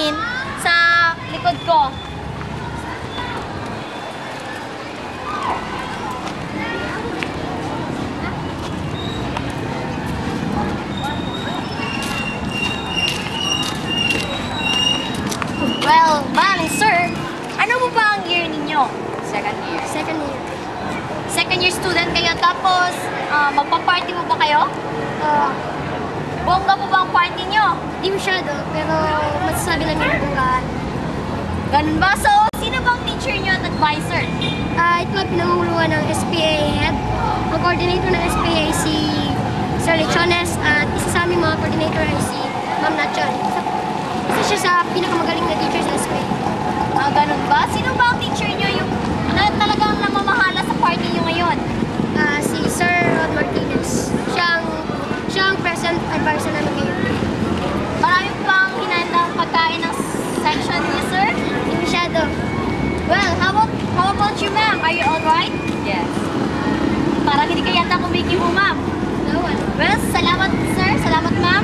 namin sa likod ko. Well, ma'am, sir, ano po ba ang year ninyo? Second year. Second year. Second year student kayo, tapos magpa-party mo ba kayo? Bongga po ba ang party nyo? Di masyado, pero masasabi lang yung bonggaan. Ganun ba? So, sino bang teacher nyo at advisor? Ito ang pinamumuluan ng SPA head. Ang coordinator ng SPA si Sir Lechones at isa sa aming mga coordinator ay si Ma'am Nachon. Isa siya sa pinakamagaling na teacher sa SPA. Ganun ba? Sino ba ang teacher nyo yung talagang namamahala sa party nyo ngayon? Si Sir Rod Martinez. Siya ang present advisor namin ngayon. Marami pang hinandang pagkain ng section niyo, sir? Di masyado. Well, how about you, ma'am? Are you alright? Yes. Parang hindi ka yata kumikibo, ma'am. No one. Well, salamat, sir. Salamat, ma'am.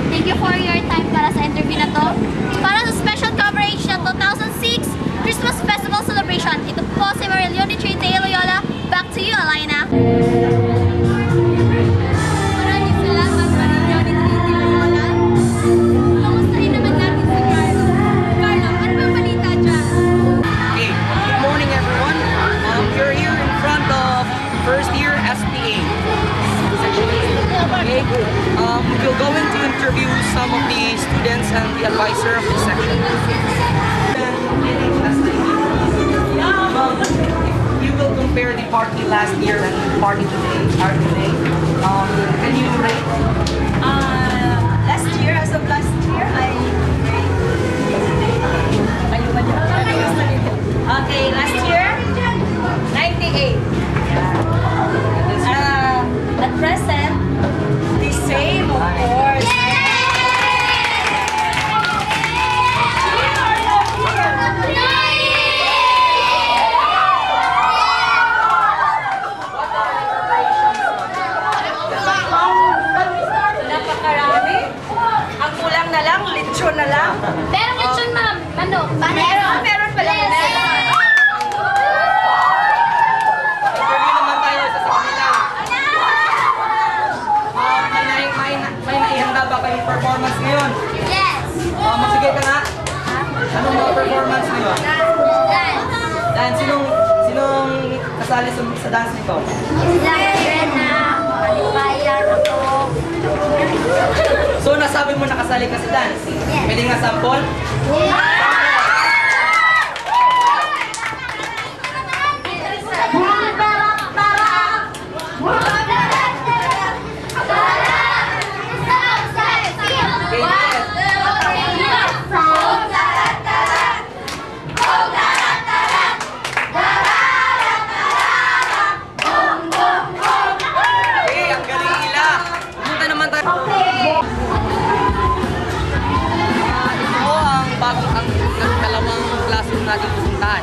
Thank you for your time para sa interview na to. Para sa special coverage ng 2006 Christmas Festival Celebration. Ito po si Marilyn Trinity Loyola. Back to you, Alina. Maraming salamat, Marilyn Trinity Loyola. Kamustahin naman natin si Carlo. Carlo, ano bang balita dyan? Okay, good morning everyone. We're here in front of first year SPA. Section A. Okay, we're going to interview some of the students and the advisor of this section. If you will compare the party last year and the party today, can you rate? Last year, as of last year, okay, last year, 98. At present, the same, of course. Napakarami. Ang kulang na lang, lechon na lang. Meron lechon, ma'am. Ano? Meron pala. Interview naman tayo sa kanila. May naihanda ba kayong performance ngayon? Yes. Magsige ka nga. Anong mga performance ngayon? Dan, sinong kasali sa dance nito? So, nasabi mo nakasali ka sa dance? Yes. Pwede nga sample? Okay, ang galing nila. Pumunta naman tayo. Ito ang bagong ang dalawang classroom natin pupuntahan.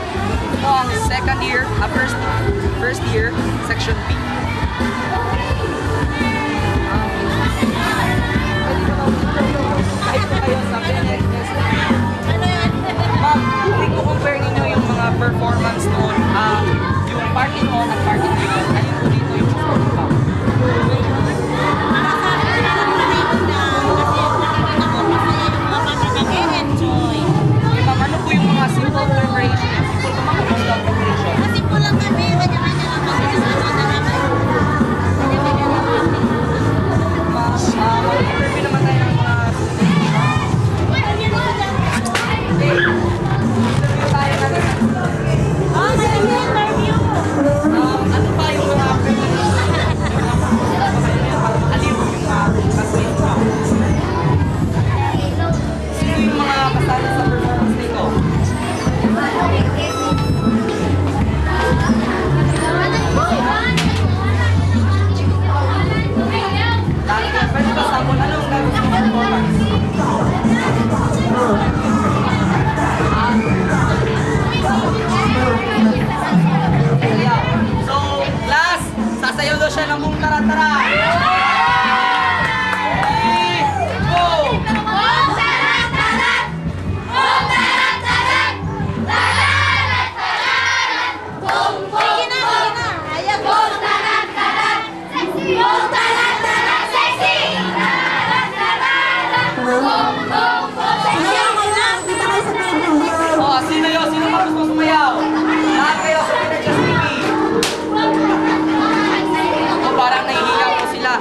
Ito ang second year, first year, section B. Kahit po kayo sa PNS. Ma'am, kung i-compare ninyo yung mga performance noon, yung party noon at party ngayon, ayun po dito yung performance ma'am. Okay, ma'am, ano po yung mga simple preparation? Simple po mga bonggang preparation? Mag-interview naman tayo ng mga ano pa yung mga aliw yung mga classmates mo? Sino yung mga kasali sa performance nito? Pwede ba sample? Anong gagawin yung performance? So, class, sasayaw daw siya ng buong tara-tara. Ready, go! sumayaw. Lahat kayo sa PNHS TV. So, parang nahihiya po sila.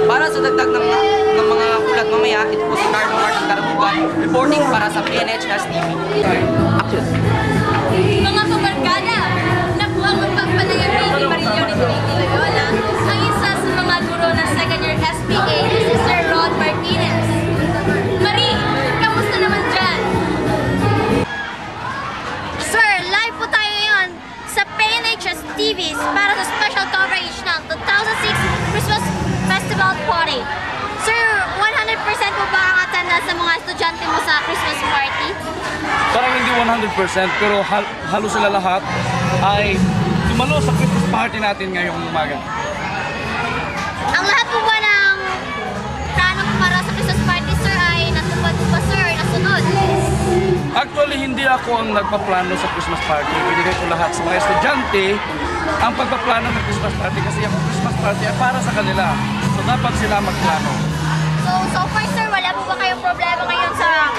Para sa dagdag ng mga ulat mamaya, ito po si Carlo Martin Carabugan reporting para sa PNHS TV. Action. Mga kabarkada, nakuha ang pagpanayami ni Marilio ni Loyola ang isa sa mga guro ng second year SPA, si Sir Rod Martinez. Marie, kamusta naman dyan? Sir, live po tayo ngayon sa PNHS TVs para sa special coverage ng 2006 Christmas Festival Party. Sir, 100% po ba ang attendance ng mga estudyante mo sa Christmas party? Parang hindi 100% pero halos sila lahat ay dumalo sa Christmas party natin ngayong umaga. Ang lahat po ba ng plano para sa Christmas party, sir, ay natupad po ba, sir, nasunod? Actually, hindi ako ang nagpaplano sa Christmas party. Binigay ko lahat sa mga estudyante ang pagpaplano ng Christmas party kasi ang Christmas party ay para sa kanila. So dapat sila magplano. So far, sir, wala po ba kayong problema ngayon sa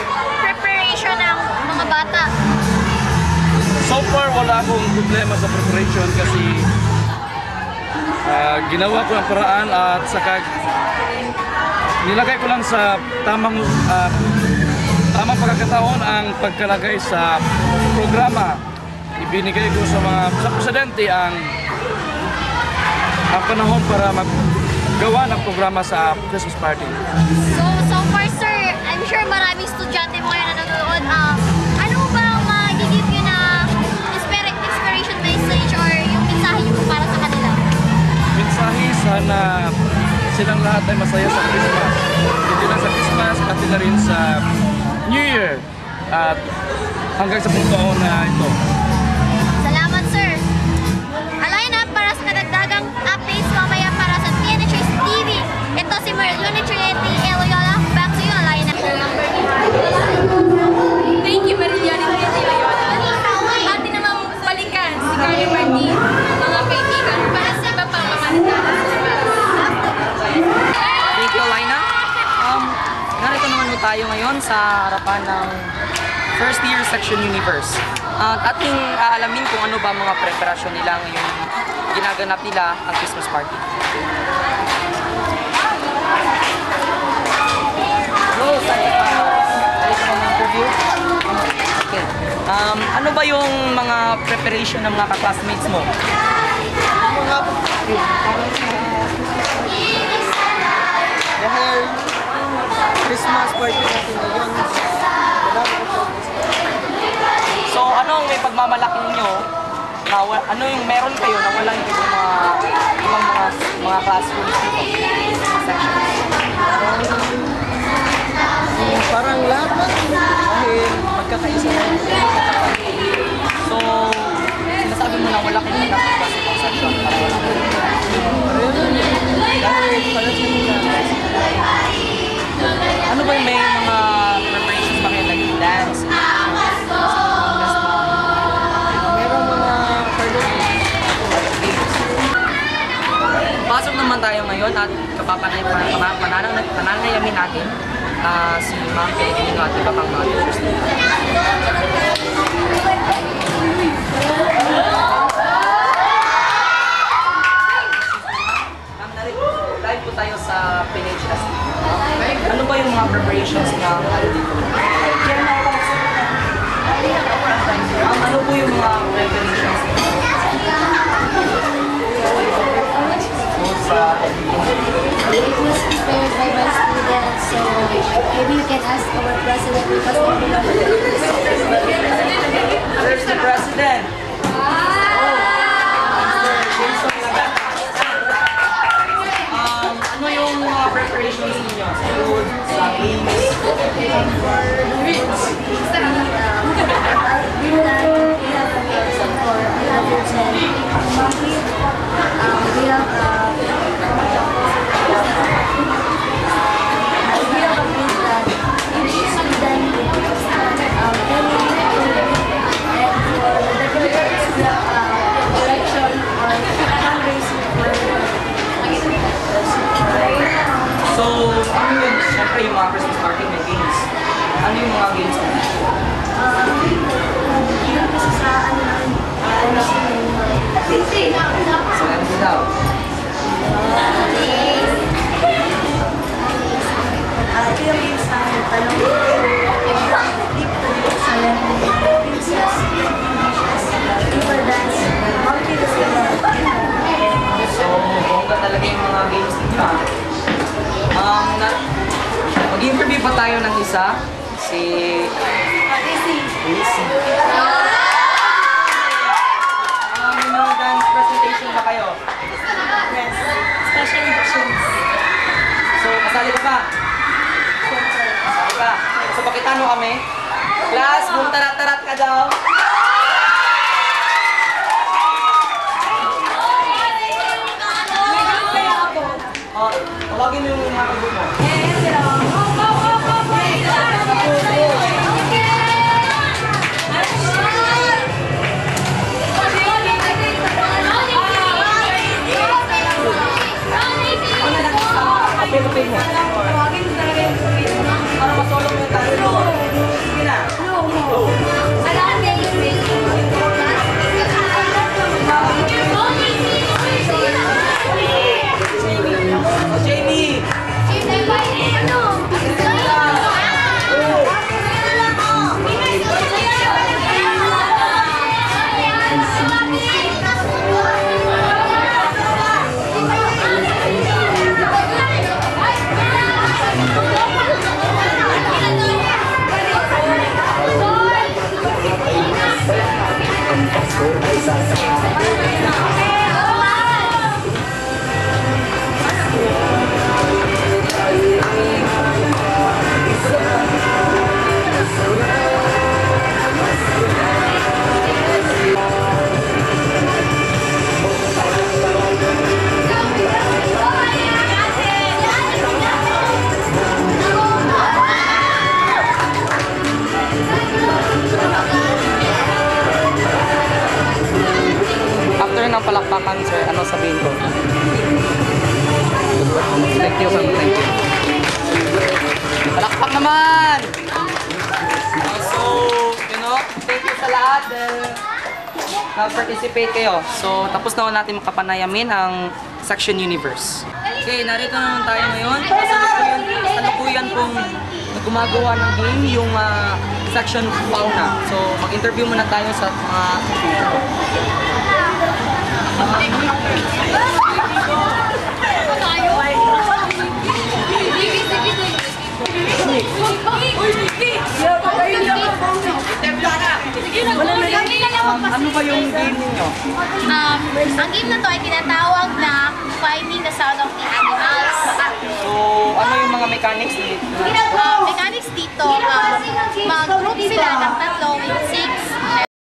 preparation ng mga bata? So far, wala akong problema sa preparation kasi ginawa ko ang paraan at saka nilagay ko lang sa tamang pagkakataon ang pagkalagay sa programa. Ibinigay ko sa presidente ang panahon para maggawa ng programa sa Christmas party. So far, sir, I'm sure maraming estudyante mo ngayon na nanonood. Ano ba ang magiging yun na inspiration message or yung mensahe nyo para sa kanila? Mensahe, sana silang lahat ay masaya sa Christmas. Hindi lang sa Christmas, pati na rin sa New Year at hanggang sa buong taon na ito. Salamat, sir. Alayin na para sa kadagdagang updates mamaya para sa PNHS TV. Ito si Marilio ni Loyola. Back to you, alayin na. Thank you, Marilio ni Loyola. Atin namang balikan si Carlo Martin, mga kaibigan, para sa iba pang mga nagdaan sa labas. Thank you, Lina. Narito naman po tayo ngayon sa harapan ng first year section universe. At ating aalamin kung ano ba mga preparasyon nila ngayong ginaganap nila ang Christmas party. Hello, Santa Claus. Narito ka ng interview? Okay. Ano ba yung mga preparation ng mga ka-classmates mo? Dahil Christmas party natin ngayon, So, ano ang may pagmamalaki ninyo na ano yung meron kayo na walang ibang mga classrooms dito? parang lahat dahil magkakaisa na yung So, sinasabi mo na wala kayong nagkakapas sa section para wala kayong dahil para sa nila. Ano ba yung may mga preparations ba kayo nag-dance? Merong mga Pasok naman tayo ngayon at pananayamin natin si Ma'am Pellegrino at iba pang mga teachers nila. Live po tayo sa PNHS. Ano ba yung mga preparations na dito? Ano po yung mga preparations It was prepared by my students, so maybe you can ask our president because we know There's the president. Ano yung mga preparations ninyo? Sa food, sa games? So, ano yun? Siyempre yung mga Christmas party may games. Ano yung mga games? Salam mo daw. Ito yung games namin. Tanong deep to deep sa level. Princess, River Dance, Monkey River. So, bongga talaga yung mga games ninyo ah. Mag-interview pa tayo ng isa. Si... Casey. May mga dance presentation ba kayo? Yes. Special editions. So, kasali ka ba? Kasali ka. So, pakitan mo kami. Class, buong tarat-tarat ka daw. Oh, tawagin mo yung mga kagod mo. Kapil-kapil mo. Para masolong yung tayo. Sige na. Oh, Jamie! After ng palakpakan, sir, ano sabihin ko? Thank you, thank you. Palakpak naman! So, you know, thank you sa lahat dahil nag-participate kayo. So, tapos na natin makapanayamin ang Section Universe. Okay, narito naman tayo ngayon. Kasalukuyan pong gumagawa ng game, yung Section Fauna. So, mag-interview muna tayo sa mga ano ba yung game ninyo? Ang game na to ay tinatawag na Finding the Sound of the Animals. So, ano yung mga mechanics dito? Mechanics dito, mag-group sila ng tatlo with 6